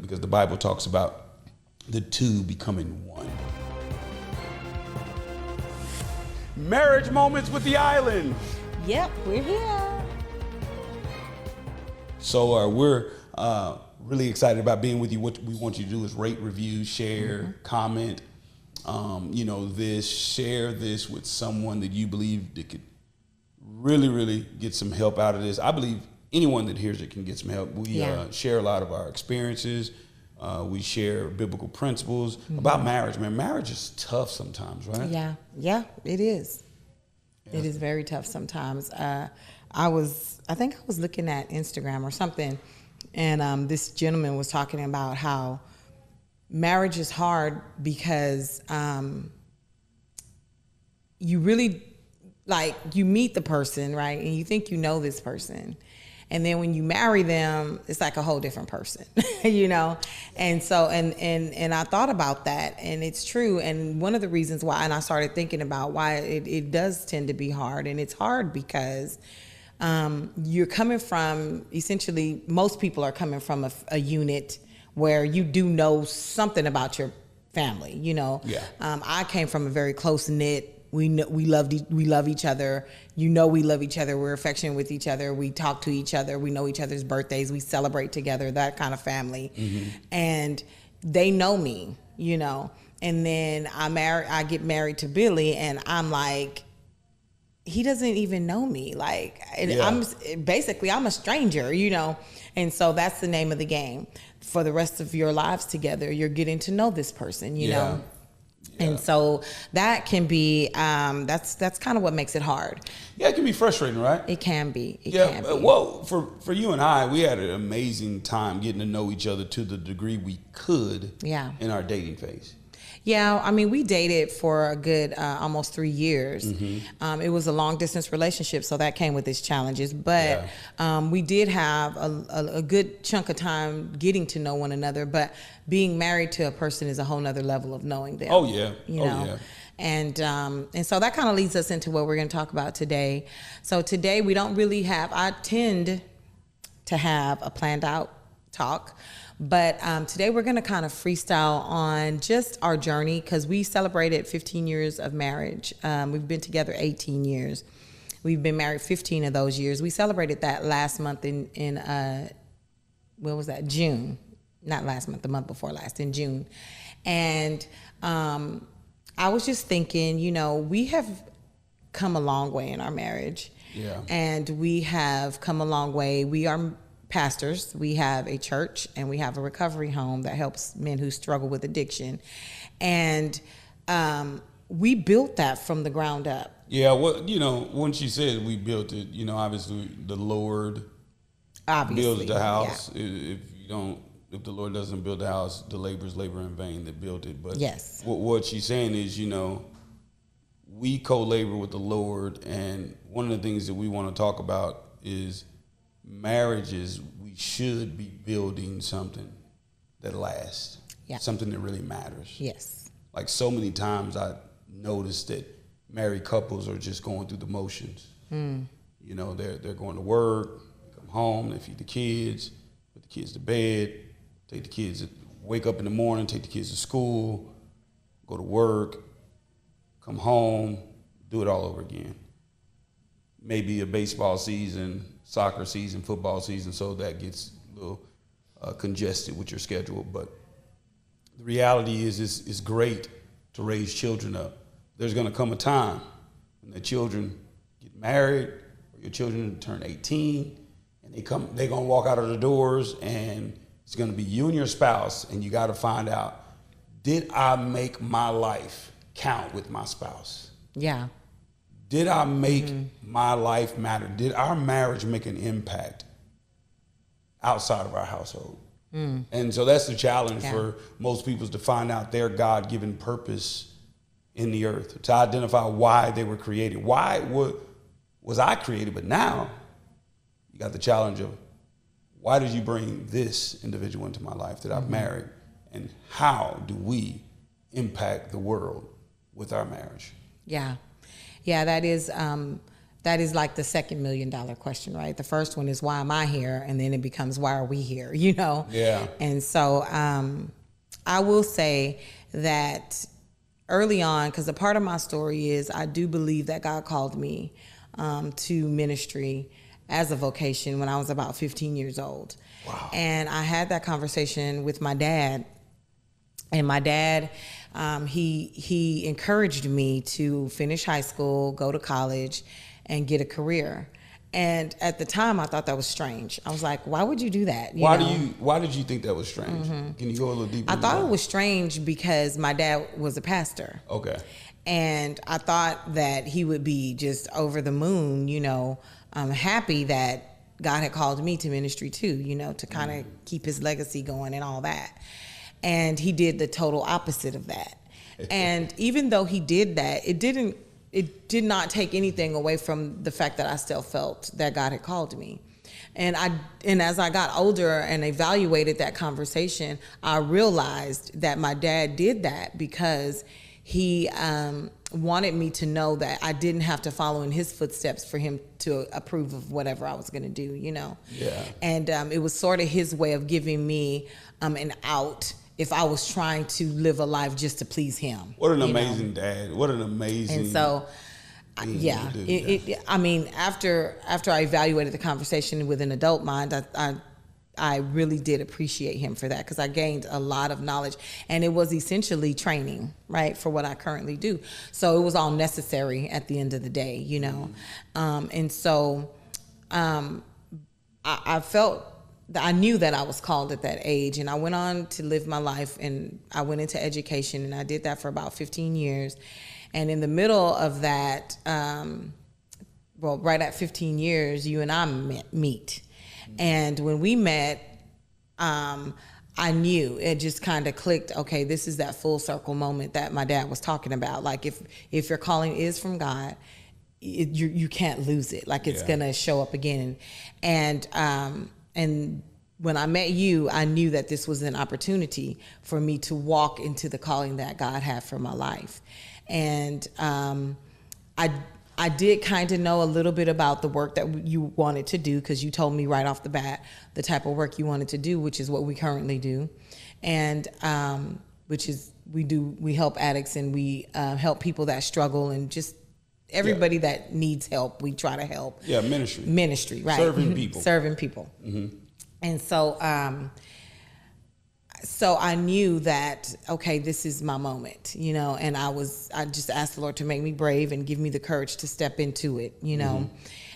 because the Bible talks about the two becoming one. Marriage moments with the island. Yep, we're here. So we're really excited about being with you. What we want you to do is rate, review, share, comment. Share this with someone that you believe that could really get some help out of this. I believe anyone that hears it can get some help. We share a lot of our experiences. We share biblical principles about marriage. Man, marriage is tough sometimes, right? Yeah, it is. It is very tough sometimes. I think I was looking at Instagram or something, and this gentleman was talking about how marriage is hard because you really, you meet the person, right? And you think you know this person. And then when you marry them, it's like a whole different person, And so, and I thought about that, and it's true. And one of the reasons why, and I started thinking about why it does tend to be hard. And it's hard because you're coming from, essentially, most people are coming from a unit where you do know something about your family, Yeah. I came from a very close knit. We love each other. We love each other. We're affectionate with each other. We talk to each other. We know each other's birthdays. We celebrate together. That kind of family. Mm-hmm. And they know me, And then I get married to Billy, and I'm like, he doesn't even know me. I'm a stranger, And so that's the name of the game. For the rest of your lives together, you're getting to know this person, know. Yeah. And so that can be, that's kind of what makes it hard. Yeah, it can be frustrating, right? It can be. Well, for you and I, we had an amazing time getting to know each other to the degree we could in our dating phase. Yeah, I mean, we dated for a good almost 3 years. Mm-hmm. It was a long distance relationship, so that came with its challenges. But we did have a good chunk of time getting to know one another. But being married to a person is a whole nother level of knowing them. Oh yeah, And so that kind of leads us into what we're going to talk about today. So today we don't really have. I tend to have a planned out talk. But today we're going to kind of freestyle on just our journey because we celebrated 15 years of marriage. We've been together 18 years. We've been married 15 of those years. We celebrated that last month in when was that? June. Not last month, the month before last, in June. And I was just thinking, we have come a long way in our marriage. Yeah. And we have come a long way. We are pastors. We have a church, and we have a recovery home that helps men who struggle with addiction. And we built that from the ground up. Yeah, well, once you said we built it, obviously the Lord builds the house. Yeah. If the Lord doesn't build the house, the laborers labor in vain that built it. But yes, what she's saying is, we co-labor with the Lord, and one of the things that we want to talk about is marriages. We should be building something that lasts, something that really matters. Yes. Like so many times I noticed that married couples are just going through the motions. They're going to work, come home, they feed the kids, put the kids to bed, take the kids, wake up in the morning, take the kids to school, go to work, come home, do it all over again. Maybe a baseball season, soccer season, football season, so that gets a little congested with your schedule. But the reality is it's great to raise children up. There's going to come a time when the children get married, or your children turn 18, and they're going to walk out of the doors, and it's going to be you and your spouse, and you got to find out, did I make my life count with my spouse? Yeah. Did I make my life matter? Did our marriage make an impact outside of our household? And so that's the challenge for most people, is to find out their God-given purpose in the earth, to identify why they were created. Why was I created? But now you got the challenge of, why did you bring this individual into my life that I've married? And how do we impact the world with our marriage? Yeah. Yeah, that is that is like the second $1 million question, right? The first one is, why am I here? And then it becomes, why are we here? You know? Yeah. And so I will say that early on, because a part of my story is I do believe that God called me to ministry as a vocation when I was about 15 years old. Wow. And I had that conversation with my dad. And my dad, he encouraged me to finish high school, go to college, and get a career. And at the time, I thought that was strange. I was like, why would you do that? Why did you think that was strange? Can you go a little deeper? I thought it was strange because my dad was a pastor. Okay. And I thought that he would be just over the moon, happy that God had called me to ministry too, to kind of keep his legacy going and all that. And he did the total opposite of that. And even though he did that, it did not take anything away from the fact that I still felt that God had called me. And as I got older and evaluated that conversation, I realized that my dad did that because he wanted me to know that I didn't have to follow in his footsteps for him to approve of whatever I was going to do, Yeah. And it was sort of his way of giving me an out if I was trying to live a life just to please him. What an amazing dad. What an amazing. And so, yeah, I mean, after I evaluated the conversation with an adult mind, I really did appreciate him for that because I gained a lot of knowledge, and it was essentially training, right, for what I currently do. So it was all necessary at the end of the day, And so I felt that I knew that I was called at that age, and I went on to live my life, and I went into education, and I did that for about 15 years. And in the middle of that, right at 15 years, you and I meet. And when we met, I knew it just kind of clicked. Okay, this is that full circle moment that my dad was talking about. Like if your calling is from God, you can't lose it. Like it's gonna show up again. And when I met you, I knew that this was an opportunity for me to walk into the calling that God had for my life. And I did kind of know a little bit about the work that you wanted to do because you told me right off the bat the type of work you wanted to do, which is what we currently do. And which is we help addicts and we help people that struggle and just everybody that needs help, we try to help. Yeah, ministry. Ministry, right. Serving people. Serving people. Mm-hmm. And so so I knew that, okay, this is my moment, and I just asked the Lord to make me brave and give me the courage to step into it, Mm-hmm.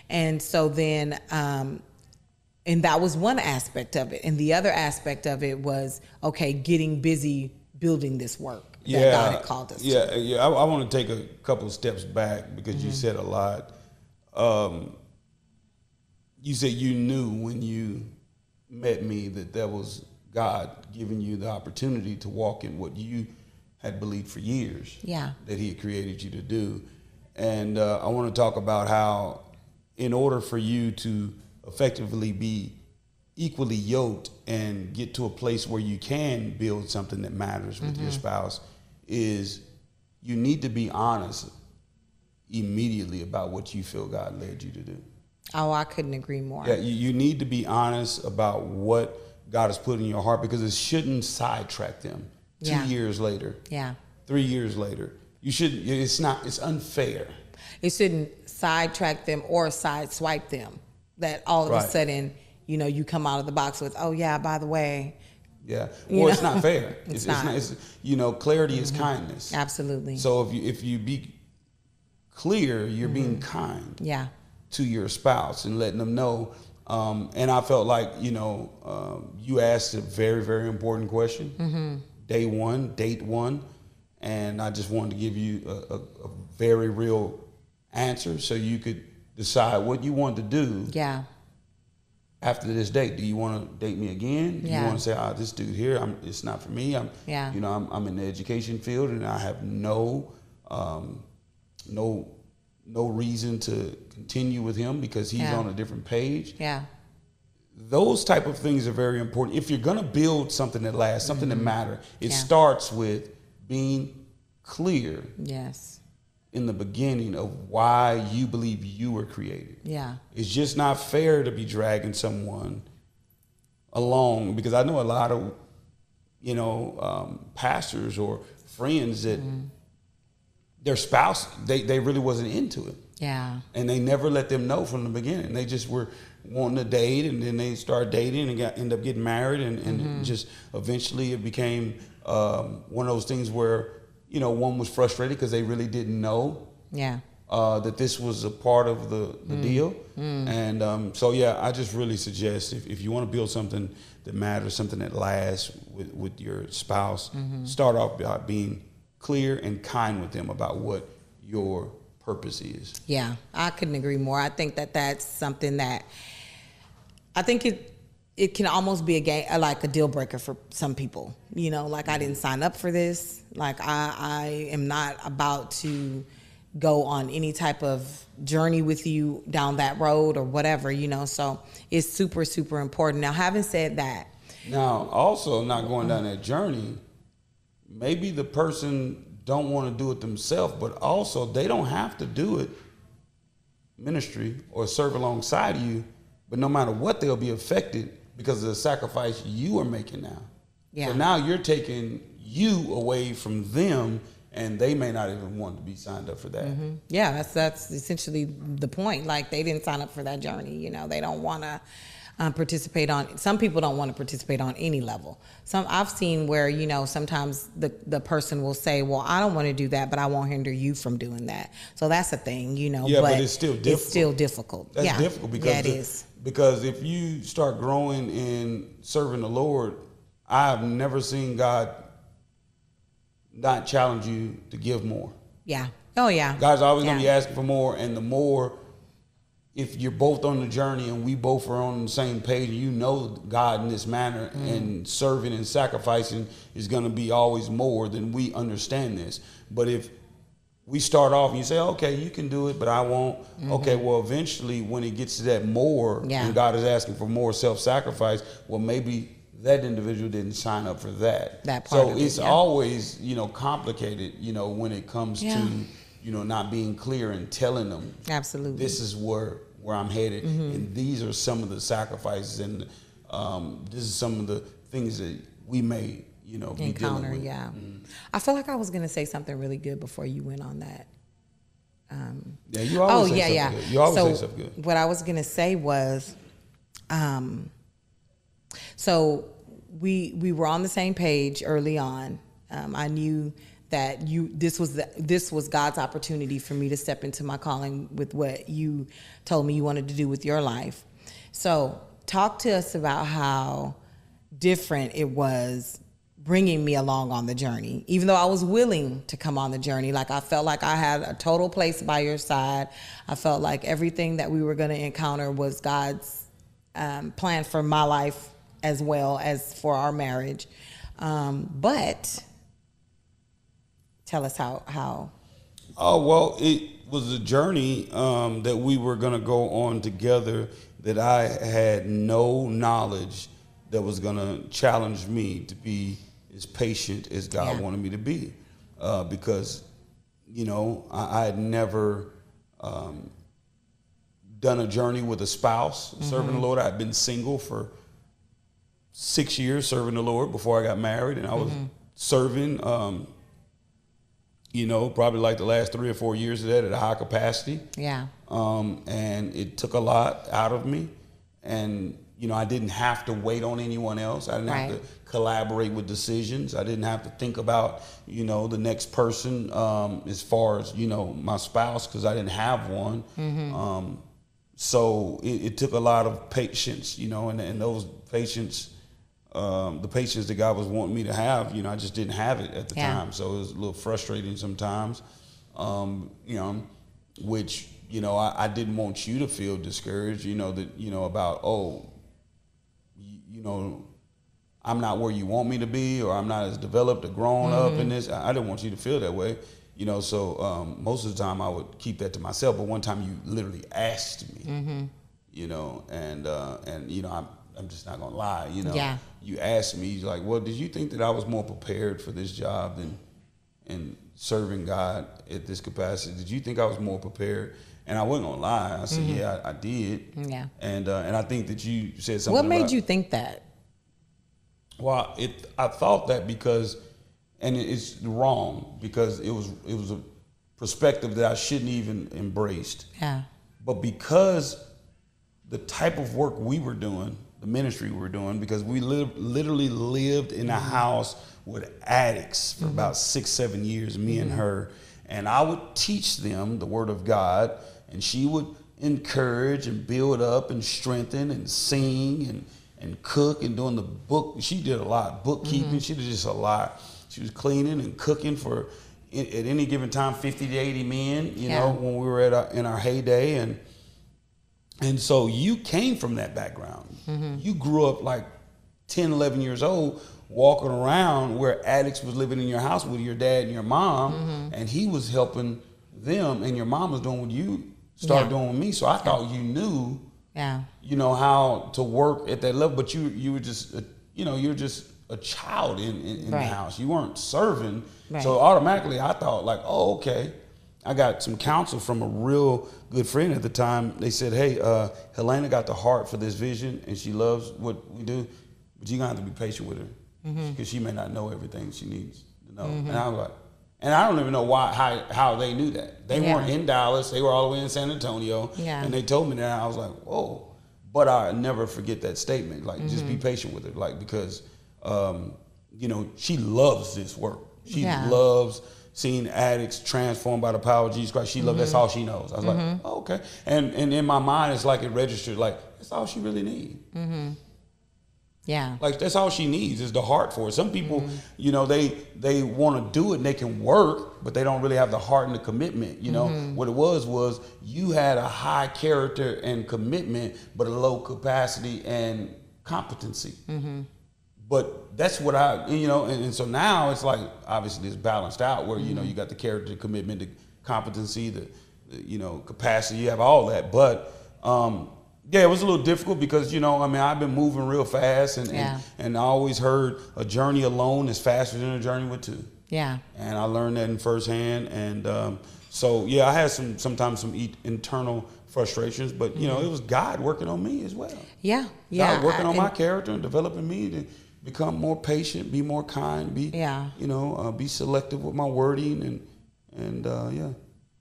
And so then, and that was one aspect of it. And the other aspect of it was, okay, getting busy building this work that God had called us to. Yeah. I want to take a couple of steps back because you said a lot. You said you knew when you met me that was God giving you the opportunity to walk in what you had believed for years. Yeah. That he had created you to do. And I want to talk about how in order for you to effectively be equally yoked and get to a place where you can build something that matters with your spouse is you need to be honest immediately about what you feel God led you to do. Oh, I couldn't agree more. Yeah, you need to be honest about what God has put in your heart because it shouldn't sidetrack them 2 years later. Yeah. 3 years later. You shouldn't, it's unfair. It shouldn't sidetrack them or sideswipe them. That all of a sudden, you come out of the box with, oh yeah, by the way. Yeah. Well, it's not fair. It's not. Clarity is kindness. Absolutely. So if you be clear, you're being kind. Yeah. To your spouse and letting them know. And I felt like, you asked a very, very important question. Date one. And I just wanted to give you a very real answer so you could decide what you want to do. Yeah. After this date, do you want to date me again? Do you want to say, this dude here, it's not for me. I'm in the education field and I have no reason to continue with him because he's on a different page. Yeah. Those type of things are very important. If you're going to build something that lasts, something that matters, it starts with being clear. Yes. in the beginning of why you believe you were created. Yeah. It's just not fair to be dragging someone along, because I know a lot of, pastors or friends that their spouse, they really wasn't into it. Yeah. And they never let them know from the beginning. They just were wanting to date, and then they start dating and end up getting married, and just eventually it became one of those things where, one was frustrated because they really didn't know that this was a part of the deal. And so, I just really suggest if you want to build something that matters, something that lasts with your spouse, start off by being clear and kind with them about what your purpose is. Yeah, I couldn't agree more. I think that that's something that I think it can almost be like a deal breaker for some people. Like, I didn't sign up for this. Like, I am not about to go on any type of journey with you down that road or whatever, so it's super, super important. Now, having said that, now also not going down that journey, maybe the person don't want to do it themselves, but also they don't have to do it ministry or serve alongside you, but no matter what, they'll be affected because of the sacrifice you are making now. Yeah. So now you're taking you away from them, and they may not even want to be signed up for that. Yeah, that's essentially the point. Like, they didn't sign up for that journey. They don't want to participate on. Some people don't want to participate on any level. I've seen where sometimes the person will say, "Well, I don't want to do that, but I won't hinder you from doing that." So that's a thing, Yeah, but it's still difficult. It's still difficult. That's difficult because it is. Because if you start growing in serving the Lord, I've never seen God not challenge you to give more. Yeah. Oh, yeah. God's always going to be asking for more, and the more, if you're both on the journey and we both are on the same page, God in this manner, and serving and sacrificing is going to be always more, then we understand this. But if we start off and you say, okay, you can do it, but I won't. Okay, well, eventually when it gets to that more, and God is asking for more self-sacrifice, well, maybe that individual didn't sign up for that. Part so of it's always, complicated, when it comes to, not being clear and telling them, absolutely, this is where I'm headed, and these are some of the sacrifices, and this is some of the things that we may, be encounter. With. Yeah, I feel like I was going to say something really good before you went on that. You always say something good. You always say something good. What I was going to say was, so we were on the same page early on. I knew that this was God's opportunity for me to step into my calling with what you told me you wanted to do with your life. So talk to us about how different it was bringing me along on the journey, even though I was willing to come on the journey. Like, I felt like I had a total place by your side. I felt like everything that we were going to encounter was God's plan for my life as well as for our marriage. But tell us how. Oh, well, it was a journey that we were going to go on together that I had no knowledge that was going to challenge me to be as patient as God wanted me to be. Because, I had never done a journey with a spouse serving the Lord. I had been single for 6 years serving the Lord before I got married, and I was serving, probably like the last 3 or 4 years of that at a high capacity. Yeah. And it took a lot out of me, and I didn't have to wait on anyone else. I didn't have to collaborate with decisions. I didn't have to think about, the next person as far as, my spouse, because I didn't have one. So it took a lot of patience, and those patience, the patience that God was wanting me to have, I just didn't have it at the time. So it was a little frustrating sometimes, which, I didn't want you to feel discouraged, about, I'm not where you want me to be, or I'm not as developed or grown up in this. I didn't want you to feel that way, so most of the time I would keep that to myself. But one time you literally asked me, and I'm just not gonna lie, you asked me, like, well, did you think that I was more prepared for this job than and serving God at this capacity, did you think I was more prepared? And I wasn't gonna lie. I said, yeah, I did. Yeah. And I think that you said something. What made you think that? Well, I thought that because, and it's wrong, because it was a perspective that I shouldn't even embraced. Yeah. But because the type of work we were doing, the ministry we were doing, because we literally lived in a house with addicts for about 6-7 years, me and her, and I would teach them the Word of God, and she would encourage and build up and strengthen and sing and cook and doing the book. She did a lot, bookkeeping. She did just a lot. She was cleaning and cooking for, at any given time, 50 to 80 men, you know, when we were in our heyday. And so you came from that background. You grew up like 10, 11 years old, walking around where addicts was living in your house with your dad and your mom, and he was helping them, and your mom was doing what you started doing with me. So I thought you knew, you know, how to work at that level, but you were just, you know, you're just a child in the house. You weren't serving. So automatically I thought like, oh, okay. I got some counsel from a real good friend at the time. They said, hey, Helena got the heart for this vision and she loves what we do, but you're gonna have to be patient with her because she may not know everything she needs to know. And I was like, and I don't even know how they knew that. They weren't in Dallas, they were all the way in San Antonio, and they told me that. I was like, whoa. But I never forget that statement, like just be patient with her, like because you know, she loves this work. She loves seeing addicts transformed by the power of Jesus Christ. She loves, that's all she knows. I was like, oh, okay. And in my mind, it's like it registered, like, that's all she really needs. Yeah. Like, that's all she needs is the heart for it. Some people, you know, they want to do it and they can work, but they don't really have the heart and the commitment. You know, what it was you had a high character and commitment, but a low capacity and competency. But that's what you know, and so now it's like, obviously it's balanced out where, you know, you got the character, commitment, the competency, the you know, capacity, you have all that. But, yeah, it was a little difficult because, you know, I mean, I've been moving real fast and I always heard a journey alone is faster than a journey with two. Yeah. And I learned that in firsthand. And so, yeah, I had sometimes some internal frustrations, but, you know, it was God working on me as well. Yeah. Yeah. God working on my character and developing me to become more patient, be more kind, be, you know, be selective with my wording and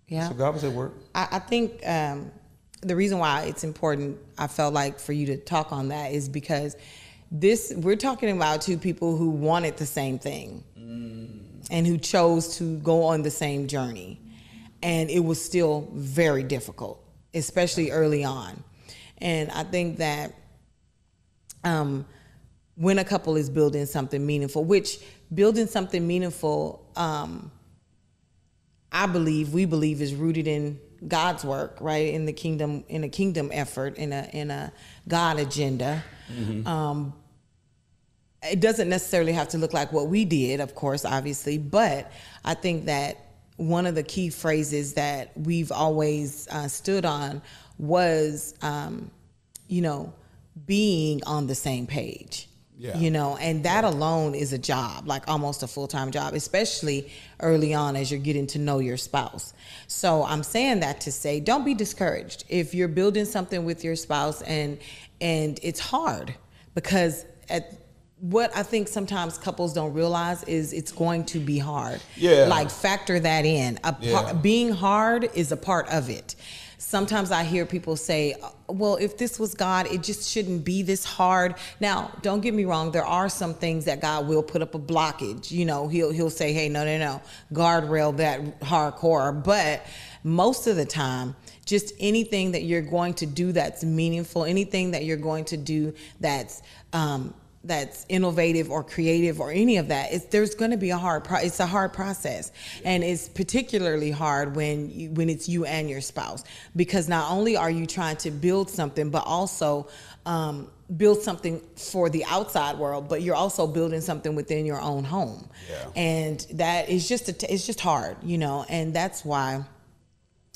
yeah. So God was at work. I think the reason why it's important, I felt like, for you to talk on that is because we're talking about two people who wanted the same thing and who chose to go on the same journey. And it was still very difficult, especially early on. And I think that when a couple is building something meaningful, which building something meaningful, we believe is rooted in God's work, right? In a kingdom effort, in a God agenda. It doesn't necessarily have to look like what we did, of course, obviously, but I think that one of the key phrases that we've always stood on was, you know, being on the same page. Yeah. You know, and that alone is a job, like almost a full-time job, especially early on as you're getting to know your spouse. So I'm saying that to say, don't be discouraged if you're building something with your spouse and it's hard, because what I think sometimes couples don't realize is it's going to be hard. Yeah. Like, factor that in. Being hard is a part of it. Sometimes I hear people say, well, if this was God, it just shouldn't be this hard. Now, don't get me wrong. There are some things that God will put up a blockage. You know, he'll say, hey, no, guardrail that hardcore. But most of the time, just anything that you're going to do that's meaningful, anything that you're going to do that's innovative or creative or any of that, there's going to be it's a hard process. And it's particularly hard when it's you and your spouse, because not only are you trying to build something, but also build something for the outside world, but you're also building something within your own home. Yeah. And that is it's just hard, you know, and that's why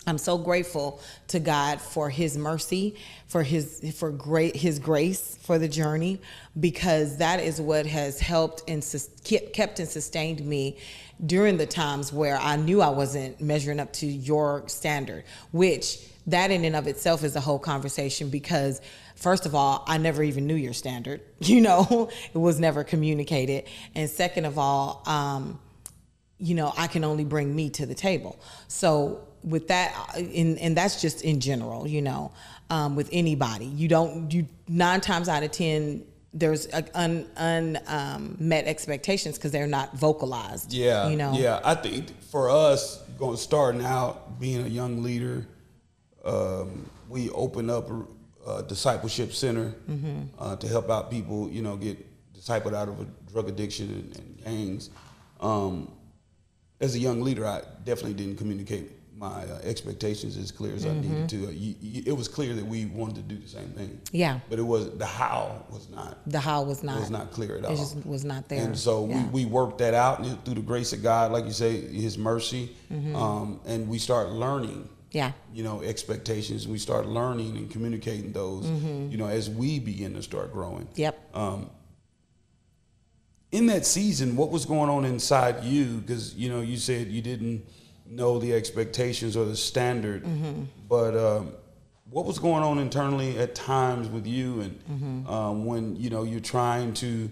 I'm so grateful to God for his mercy, for his grace for the journey, because that is what has helped and kept and sustained me during the times where I knew I wasn't measuring up to your standard, which that in and of itself is a whole conversation, because first of all, I never even knew your standard, it was never communicated. And second of all, I can only bring me to the table. So with that, and that's just in general, with anybody, you 9 times out of 10, there's unmet expectations because they're not vocalized. Yeah. Yeah. I think for us, starting out being a young leader, we opened up a discipleship center to help out people, get discipled out of a drug addiction and gangs. As a young leader, I definitely didn't communicate my expectations as clear as I needed to. It was clear that we wanted to do the same thing. Yeah. But the how was not. The how was not. It was not clear at all. It just was not there. And so we worked that out through the grace of God, like you say, his mercy. And we start learning. Yeah. Expectations. We start learning and communicating those, as we begin to start growing. Yep. In that season, what was going on inside you? Because, you said you didn't know the expectations or the standard, but what was going on internally at times with you, and when, you're trying to,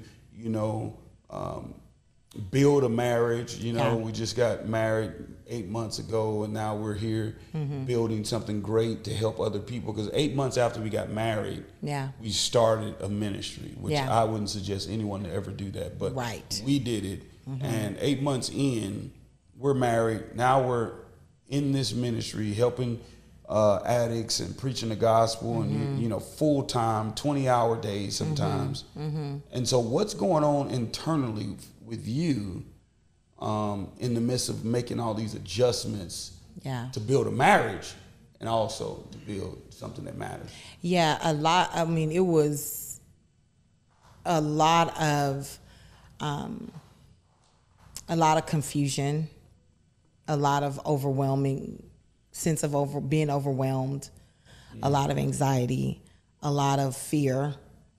build a marriage, we just got married 8 months ago, and now we're here building something great to help other people, because 8 months after we got married, we started a ministry, which I wouldn't suggest anyone to ever do that, but we did it. And 8 months in, we're married. Now we're in this ministry helping addicts and preaching the gospel, and full-time 20-hour days sometimes. And so what's going on internally with you in the midst of making all these adjustments to build a marriage and also to build something that matters? Yeah, a lot. I mean, it was a lot of confusion, a lot of overwhelming sense of being overwhelmed, a lot of anxiety, a lot of fear,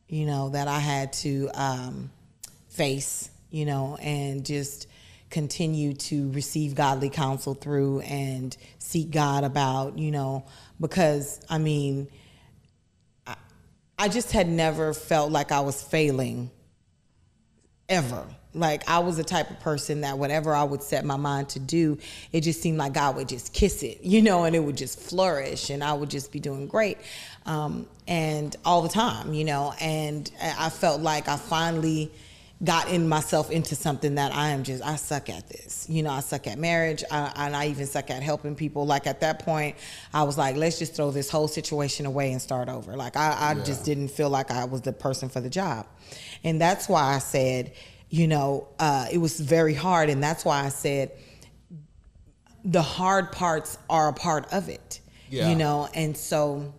that I had to face, and just continue to receive godly counsel through and seek God about, because I just had never felt like I was failing ever. Like, I was the type of person that whatever I would set my mind to do, it just seemed like God would just kiss it, and it would just flourish, and I would just be doing great. And all the time, and I felt like I finally got myself into something that I suck at this. I suck at marriage, and I even suck at helping people. Like, at that point, I was like, let's just throw this whole situation away and start over. Like, I just didn't feel like I was the person for the job. And that's why I said, it was very hard. And that's why I said the hard parts are a part of it, and so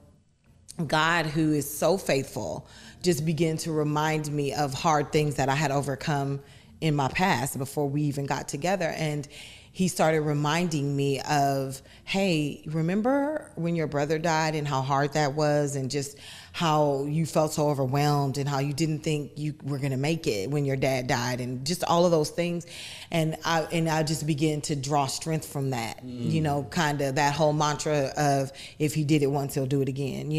God, who is so faithful, just began to remind me of hard things that I had overcome in my past before we even got together. And he started reminding me of, hey, remember when your brother died and how hard that was, and just how you felt so overwhelmed and how you didn't think you were going to make it when your dad died, and just all of those things. And I just began to draw strength from that, kind of that whole mantra of, if he did it once, he'll do it again,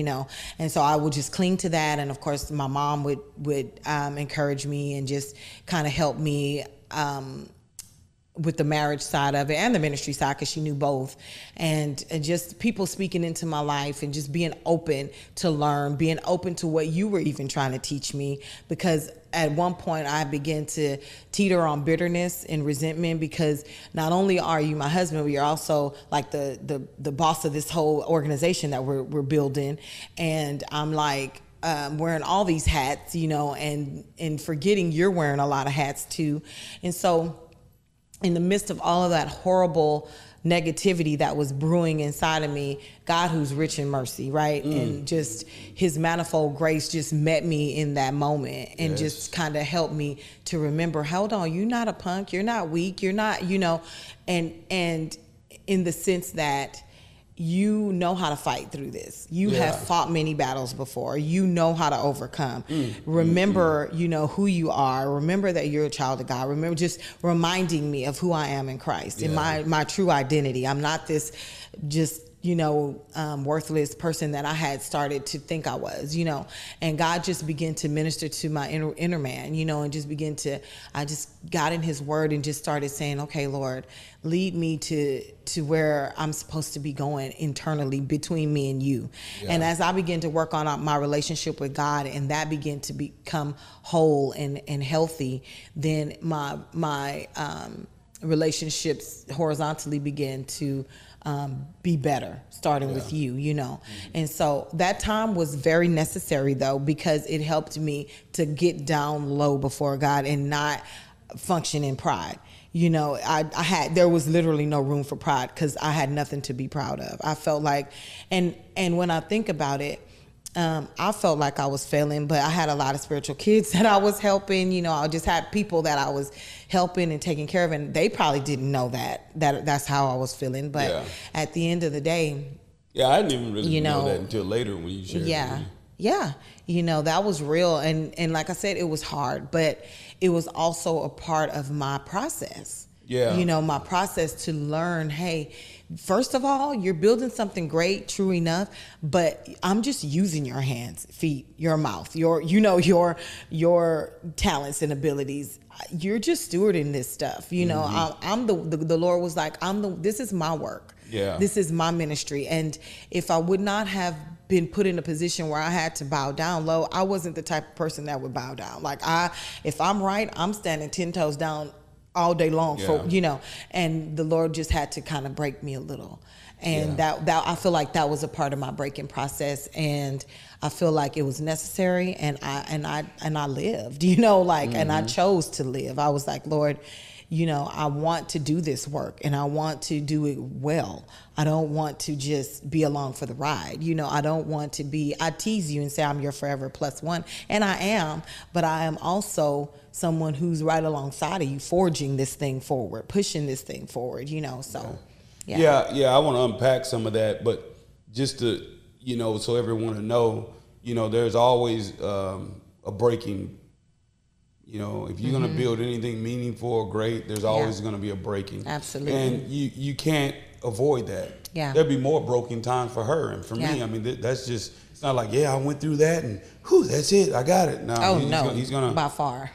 And so I would just cling to that. And of course, my mom would encourage me and just kind of help me with the marriage side of it and the ministry side, because she knew both. And just people speaking into my life and just being open to learn, being open to what you were even trying to teach me. Because at one point I began to teeter on bitterness and resentment, because not only are you my husband, but you're also like the boss of this whole organization that we're building. And I'm like, wearing all these hats, and forgetting you're wearing a lot of hats too. And so in the midst of all of that horrible negativity that was brewing inside of me, God, who's rich in mercy, right? And just his manifold grace just met me in that moment and just kind of helped me to remember, hold on, you're not a punk, you're not weak, you're not, and in the sense that you know how to fight through this. You have fought many battles before. You know how to overcome. Remember, you know, who you are. Remember that you're a child of God. Remember, just reminding me of who I am in Christ and my true identity. I'm not this just, you know, worthless person that I had started to think I was, you know. And God just began to minister to my inner man, you know, and just I just got in his word and just started saying, okay, Lord, lead me to where I'm supposed to be going internally between me and you. And as I began to work on my relationship with God, and that began to become whole and healthy, then my relationships horizontally began to be better, starting with you, you know. And so that time was very necessary, though, because it helped me to get down low before God and not function in pride. You know, there was literally no room for pride because I had nothing to be proud of. I felt like, and when I think about it, I felt like I was failing, but I had a lot of spiritual kids that I was helping. You know, I just had people that I was helping and taking care of, and they probably didn't know that's how I was feeling. But at the end of the day, I didn't even really know that until later when you shared it. Yeah, you know, that was real, and like I said, it was hard, but it was also a part of my process. You know, my process to learn, hey, first of all, you're building something great, true enough, but I'm just using your hands, feet, your mouth, your talents and abilities. You're just stewarding this stuff. You know, I'm the Lord was like, this is my work. This is my ministry. And if I would not have been put in a position where I had to bow down low, I wasn't the type of person that would bow down. Like if I'm right, I'm standing 10 toes down all day long for, you know, and the Lord just had to kind of break me a little. And that I feel like that was a part of my breaking process, and I feel like it was necessary, and I lived, you know, like, and I chose to live. I was like, Lord, you know, I want to do this work, and I want to do it well. I don't want to just be along for the ride. You know, I don't want to I tease you and say I'm your forever plus one, and I am, but I am also someone who's right alongside of you, forging this thing forward, pushing this thing forward, you know, so. I want to unpack some of that, but just to, you know, so everyone to know, you know, there's always a breaking. You know, if you're going to build anything meaningful or great, there's always going to be a breaking. Absolutely. And you can't avoid that. There'll be more broken times for her and for me. I mean, that's just, it's not like, I went through that and that's it, I got it. No, he's gonna by far.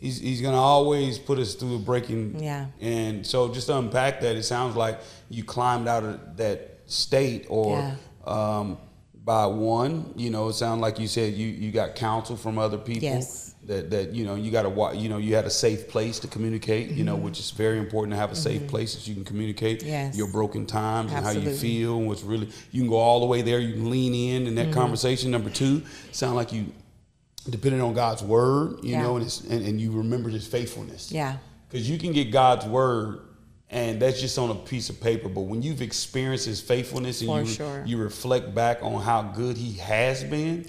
he's gonna always put us through a breaking. And so just to unpack that, it sounds like you climbed out of that state, or by one, you know, it sounds like you said you got counsel from other people. That you know, you got to, you know, you had a safe place to communicate, you know, which is very important, to have a safe place that you can communicate your broken times and how you feel, and what's really, you can go all the way there, you can lean in that conversation. Number two, sound like you depending on God's word, you know, and you remember his faithfulness. Because you can get God's word and that's just on a piece of paper, but when you've experienced his faithfulness and you reflect back on how good he has been,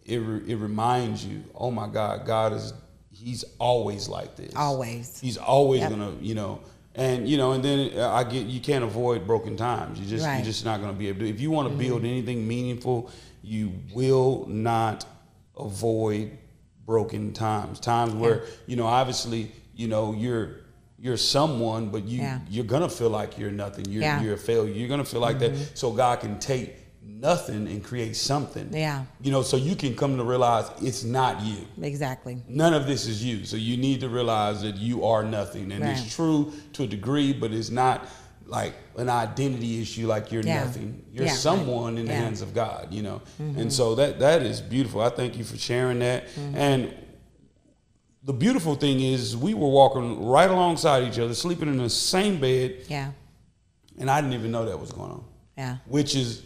it reminds you, oh my God, he's always like this. Always. He's always gonna, you know, and then you can't avoid broken times. You're just not gonna be able to. If you want to build anything meaningful, you will not avoid broken times. Times where, you know, obviously, you know, you're someone, but you're gonna feel like you're nothing. You're a failure. You're gonna feel like that. So God can take nothing and create something. You know, so you can come to realize it's not you. Exactly. None of this is you. So you need to realize that you are nothing. And it's true to a degree, but it's not like an identity issue, like you're nothing. You're someone in the hands of God, you know. And so that is beautiful. I thank you for sharing that. And the beautiful thing is we were walking right alongside each other, sleeping in the same bed. And I didn't even know that was going on. Which is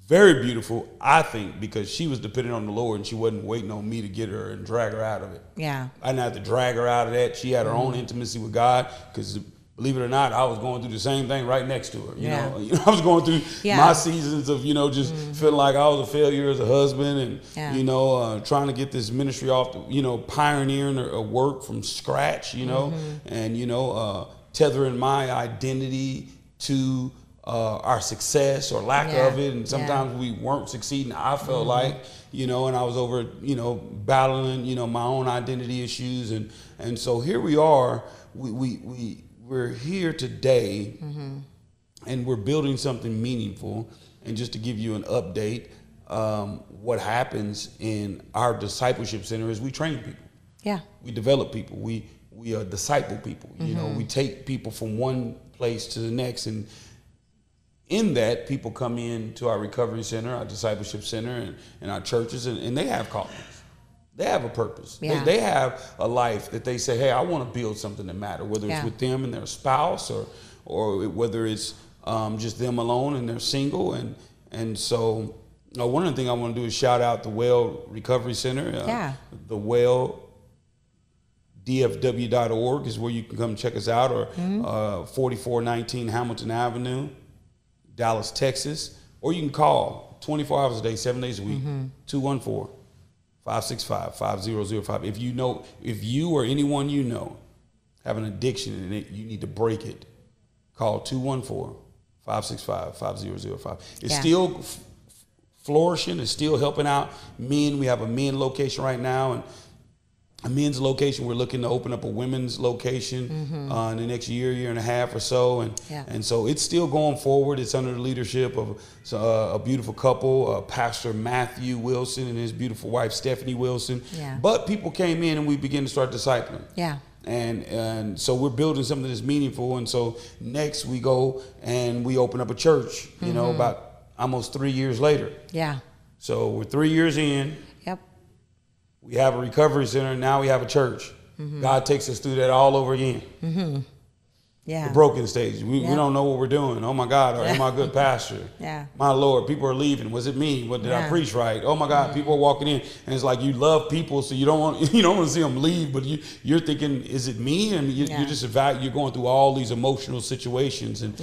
very beautiful, I think, because she was dependent on the Lord and she wasn't waiting on me to get her and drag her out of it. I didn't have to drag her out of that. She had her own intimacy with God, because believe it or not, I was going through the same thing right next to her. You know, I was going through my seasons of, you know, just feeling like I was a failure as a husband and, you know, trying to get this ministry off, you know, pioneering a work from scratch, you know, and, you know, tethering my identity to our success or lack Yeah. of it, and sometimes we weren't succeeding. I felt like, and I was over, battling, my own identity issues, and so here we are. We're here today, and we're building something meaningful. And just to give you an update, what happens in our discipleship center is we train people. Yeah. We develop people. We disciple people. We take people from one place to the next, and in that, people come in to our recovery center, our discipleship center, and our churches, and they have callings. They have a purpose. Yeah. They have a life that they say, hey, I want to build something that matters, whether it's with them and their spouse, or whether it's just them alone and they're single. And so one of the things I want to do is shout out the Well Recovery Center. The Well DFW.org is where you can come check us out, or 4419 Hamilton Avenue, Dallas, Texas, or you can call 24 hours a day, 7 days a week, 214-565-5005. If you or anyone have an addiction and you need to break it, call 214-565-5005. It's still flourishing. It's still helping out men. We have a men location right now, and a men's location. We're looking to open up a women's location in the next year and a half or so, and so it's still going forward. It's under the leadership of a beautiful couple, Pastor Matthew Wilson and his beautiful wife Stephanie Wilson. Yeah. But people came in and we began to start discipling. Yeah. And so we're building something that's meaningful. And so next we go and we open up a church. About almost 3 years later. Yeah. So we're 3 years in. Yep. We have a recovery center, and now we have a church. God takes us through that all over again. The broken stage. We don't know what we're doing. Oh, my God, am I a good pastor? My Lord, people are leaving. Was it me? What did I preach right? Oh, my God, people are walking in. And it's like you love people, so you don't want to see them leave, but you're thinking, is it me? And you're just you're going through all these emotional situations and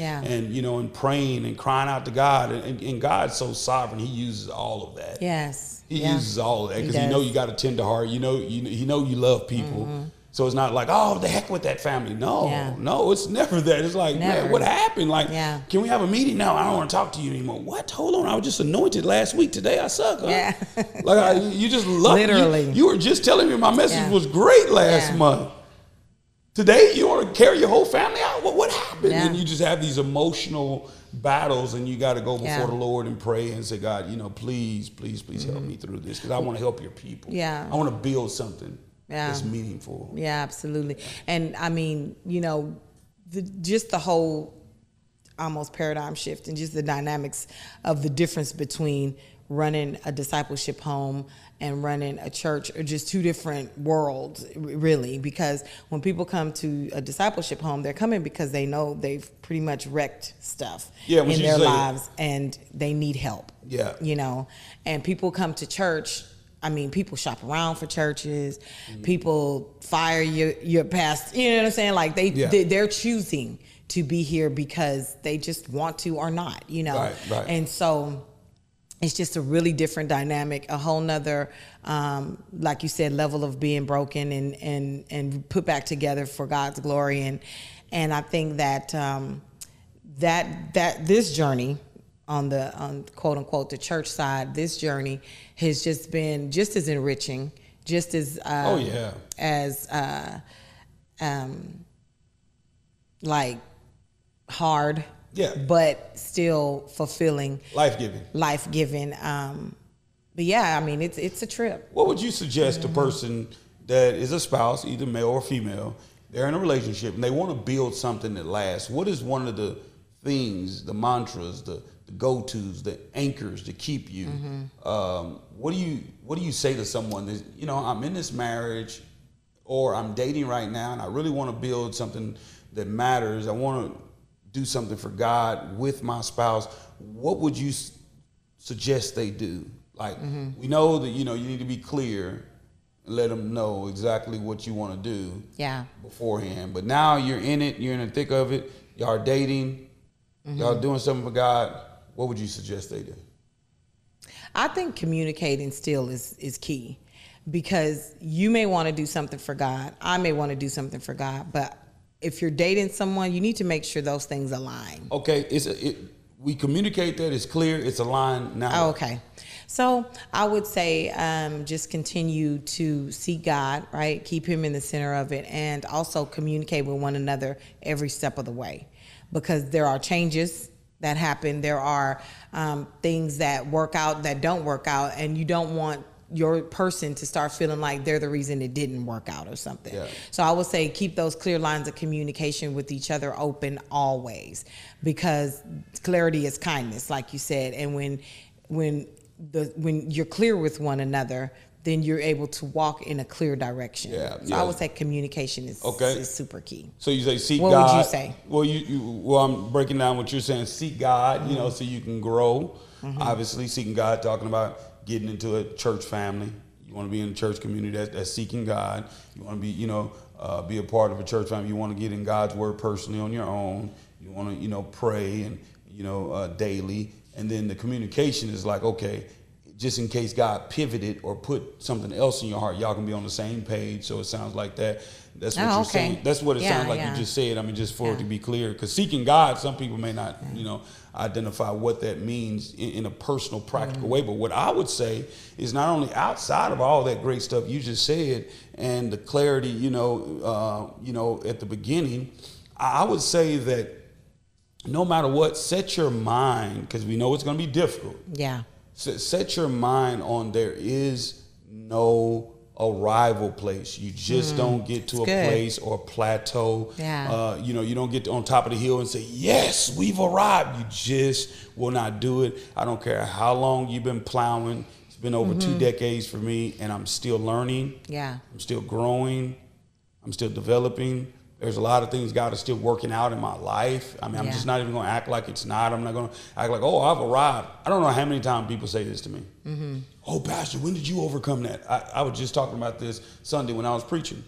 praying and crying out to God. And God's so sovereign, he uses all of that. Yes. He uses all of that because you got a tender heart. You love people. So it's not like, oh, the heck with that family. No, it's never that. It's like, man, what happened? Like, can we have a meeting? No, I don't want to talk to you anymore. What? Hold on, I was just anointed last week. Today I suck. Huh? Yeah. You just love literally. You were just telling me my message was great last month. Today you want to carry your whole family out? What happened? And you just have these emotional battles, and you got to go before the Lord and pray and say, God, please help me through this, because I want to help your people. I want to build something that's meaningful. Yeah, absolutely. And I mean, just the whole almost paradigm shift and just the dynamics of the difference between running a discipleship home and running a church are just two different worlds, really, because when people come to a discipleship home, they're coming because they know they've pretty much wrecked stuff in their lives and they need help. And people come to church. I mean, people shop around for churches. People fire your pastor. You know what I'm saying? Like they're choosing to be here because they just want to or not. Right. And so it's just a really different dynamic, a whole nother, like you said, level of being broken and put back together for God's glory. And I think that that this journey on quote unquote the church side, this journey has just been just as enriching, just as like hard. But still fulfilling. Life-giving. But yeah, I mean, it's a trip. What would you suggest to a person that is a spouse, either male or female, they're in a relationship and they want to build something that lasts? What is one of the things, the mantras, the go-tos, the anchors to keep you? What do you say to someone that, I'm in this marriage or I'm dating right now and I really want to build something that matters. I want to do something for God with my spouse. What would you suggest they do? Like, we know that, you need to be clear and let them know exactly what you want to do beforehand. But now you're in it, you're in the thick of it, y'all are dating, y'all doing something for God. What would you suggest they do? I think communicating still is key, because you may want to do something for God. I may want to do something for God, but if you're dating someone, you need to make sure those things align. Okay, we communicate that it's clear, it's aligned now. Oh, okay. So I would say just continue to seek God, right? Keep him in the center of it, and also communicate with one another every step of the way, because there are changes that happen. There are things that work out that don't work out, and you don't want your person to start feeling like they're the reason it didn't work out or something. Yeah. So I would say keep those clear lines of communication with each other open always, because clarity is kindness, like you said. And when you're clear with one another, then you're able to walk in a clear direction. Yeah. So I would say communication is super key. So you say seek God. What would you say? Well, I'm breaking down what you're saying. Seek God, you know, so you can grow. Obviously, seeking God, talking about getting into a church family. You want to be in a church community that's seeking God. You want to be, be a part of a church family. You want to get in God's word personally on your own. You want to, pray and, daily. And then the communication is like, okay, just in case God pivoted or put something else in your heart, y'all can be on the same page. So it sounds like that. That's what you're saying. That's what it sounds like you just said. I mean, just for it to be clear, because seeking God, some people may not, identify what that means in a personal, practical way. But what I would say is not only outside of all that great stuff you just said and the clarity, at the beginning, I would say that no matter what, set your mind, because we know it's going to be difficult. Yeah. Set your mind on there is no arrival place. You just don't get to a place or plateau. Yeah. You don't get on top of the hill and say, yes, we've arrived. You just will not do it. I don't care how long you've been plowing. It's been over 2 decades for me, and I'm still learning. Yeah. I'm still growing. I'm still developing. There's a lot of things God is still working out in my life. I mean, I'm just not even going to act like it's not. I'm not going to act like, oh, I've arrived. I don't know how many times people say this to me. Oh, Pastor, when did you overcome that? I was just talking about this Sunday when I was preaching.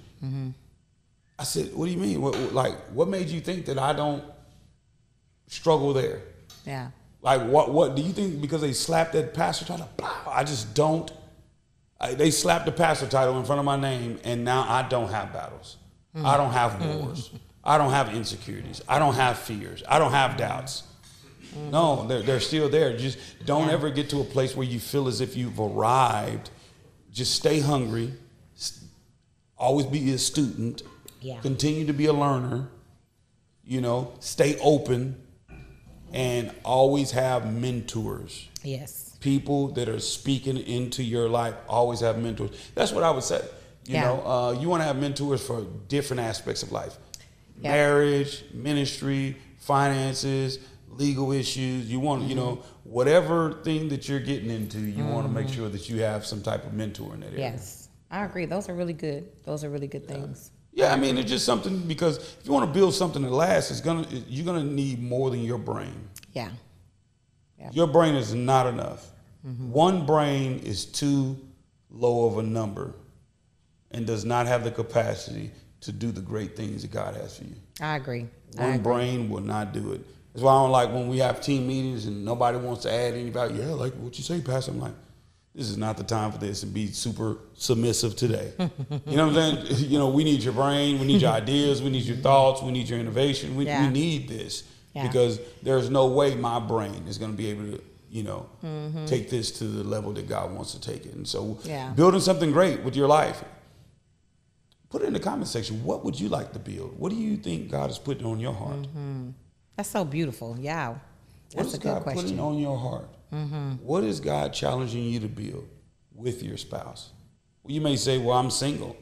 I said, what do you mean? What made you think that I don't struggle there? Yeah. Like, what do you think because they slapped that pastor title? I just don't. They slapped the pastor title in front of my name, and now I don't have battles. I don't have wars. I don't have insecurities. I don't have fears. I don't have doubts. No, they're still there. Just don't ever get to a place where you feel as if you've arrived. Just stay hungry. Always be a student. Yeah. Continue to be a learner. Stay open, and always have mentors. Yes. People that are speaking into your life. Always have mentors. That's what I would say. You want to have mentors for different aspects of life. Yeah. Marriage, ministry, finances, legal issues. You want, whatever thing that you're getting into, you want to make sure that you have some type of mentor in that area. Yes, I agree. Those are really good. Those are really good things. Yeah, I mean, it's just something, because if you want to build something that lasts, you're gonna need more than your brain. Yeah. Your brain is not enough. One brain is too low of a number and does not have the capacity to do the great things that God has for you. I agree. One brain will not do it. That's why I don't like when we have team meetings and nobody wants to add any value. Yeah, like what you say, Pastor. I'm like, this is not the time for this, and be super submissive today. You know what I'm saying? We need your brain. We need your ideas. We need your thoughts. We need your innovation. We need this because there's no way my brain is going to be able to, take this to the level that God wants to take it. And so building something great with your life, put it in the comment section. What would you like to build? What do you think God is putting on your heart? That's so beautiful. Yeah. That's a good question. What is God putting on your heart? What is God challenging you to build with your spouse? Well, you may say, well, I'm single.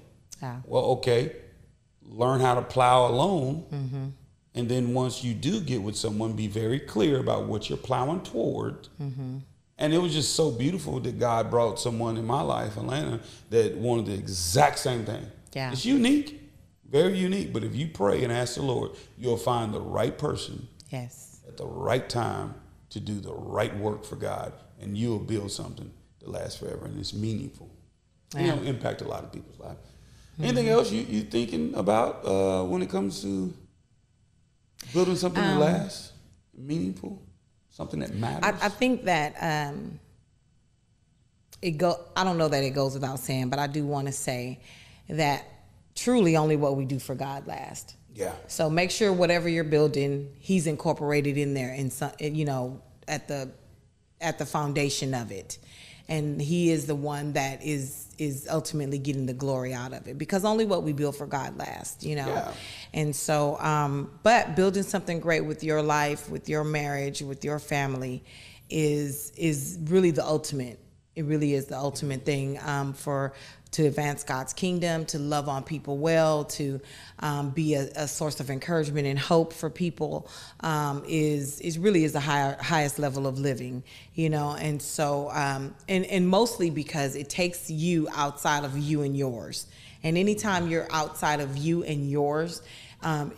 Well, okay. Learn how to plow alone. And then once you do get with someone, be very clear about what you're plowing toward. And it was just so beautiful that God brought someone in my life, Atlanta, that wanted the exact same thing. Yeah. It's unique, very unique. But if you pray and ask the Lord, you'll find the right person at the right time to do the right work for God, and you'll build something that lasts forever and it's meaningful. Impact a lot of people's lives. Anything else you thinking about when it comes to building something that lasts, meaningful, something that matters? I think that I don't know that it goes without saying, but I do want to say that truly only what we do for God lasts. Yeah. So make sure whatever you're building, he's incorporated in there, and at the foundation of it, and he is the one that is ultimately getting the glory out of it, because only what we build for God lasts, Yeah. And so, but building something great with your life, with your marriage, with your family, is really the ultimate. It really is the ultimate thing to advance God's kingdom, to love on people well, to be a source of encouragement and hope for people, is really the highest level of living, And so, and mostly because it takes you outside of you and yours. And anytime you're outside of you and yours,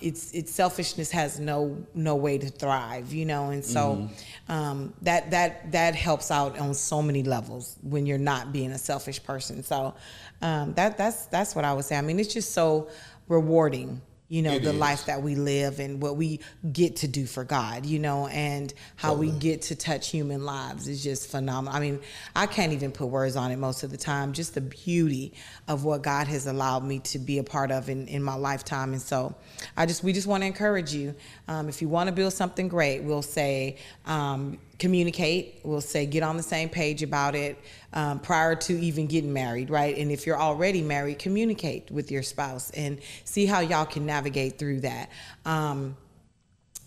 it's selfishness has no way to thrive, And so that helps out on so many levels when you're not being a selfish person. So that's what I would say. I mean, it's just so rewarding, the life that we live and what we get to do for God, and how we get to touch human lives is just phenomenal. I mean, I can't even put words on it most of the time, just the beauty of what God has allowed me to be a part of in my lifetime. And so we just want to encourage you. If you want to build something great, we'll say, communicate. We'll say, get on the same page about it prior to even getting married, right? And if you're already married, communicate with your spouse and see how y'all can navigate through that.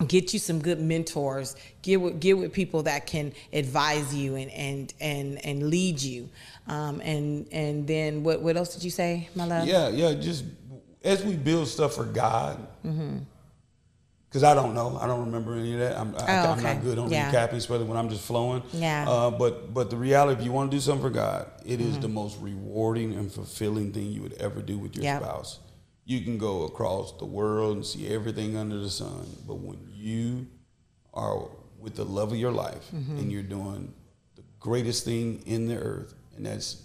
Get you some good mentors. Get with people that can advise you and lead you. And then what else did you say, my love? Yeah. Just as we build stuff for God. Because I don't know. I don't remember any of that. I'm not good on recapping, especially when I'm just flowing. Yeah. But the reality, if you want to do something for God, it is the most rewarding and fulfilling thing you would ever do with your spouse. You can go across the world and see everything under the sun. But when you are with the love of your life and you're doing the greatest thing in the earth, and that's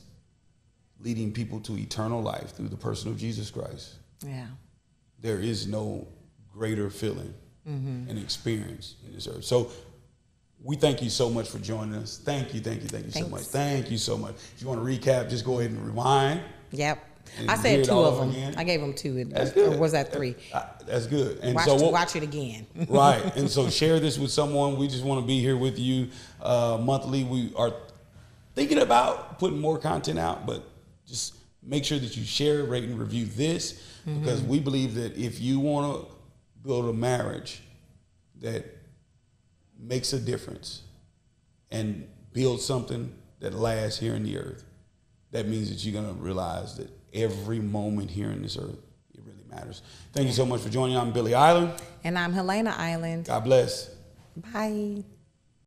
leading people to eternal life through the person of Jesus Christ. Yeah. There is no greater feeling and experience in this earth. So we thank you so much for joining us. Thank you so much. Thank you so much. If you want to recap, just go ahead and rewind. Yep. I said 2 of them. Again. I gave them 2. Or was that 3? That's good. And watch it again. Right. And so share this with someone. We just want to be here with you monthly. We are thinking about putting more content out, but just make sure that you share, rate, and review this, because we believe that if you want to build a marriage that makes a difference and build something that lasts here in the earth, that means that you're going to realize that every moment here in this earth, it really matters. Thank you so much for joining. I'm Billy Island. And I'm Helena Island. God bless. Bye.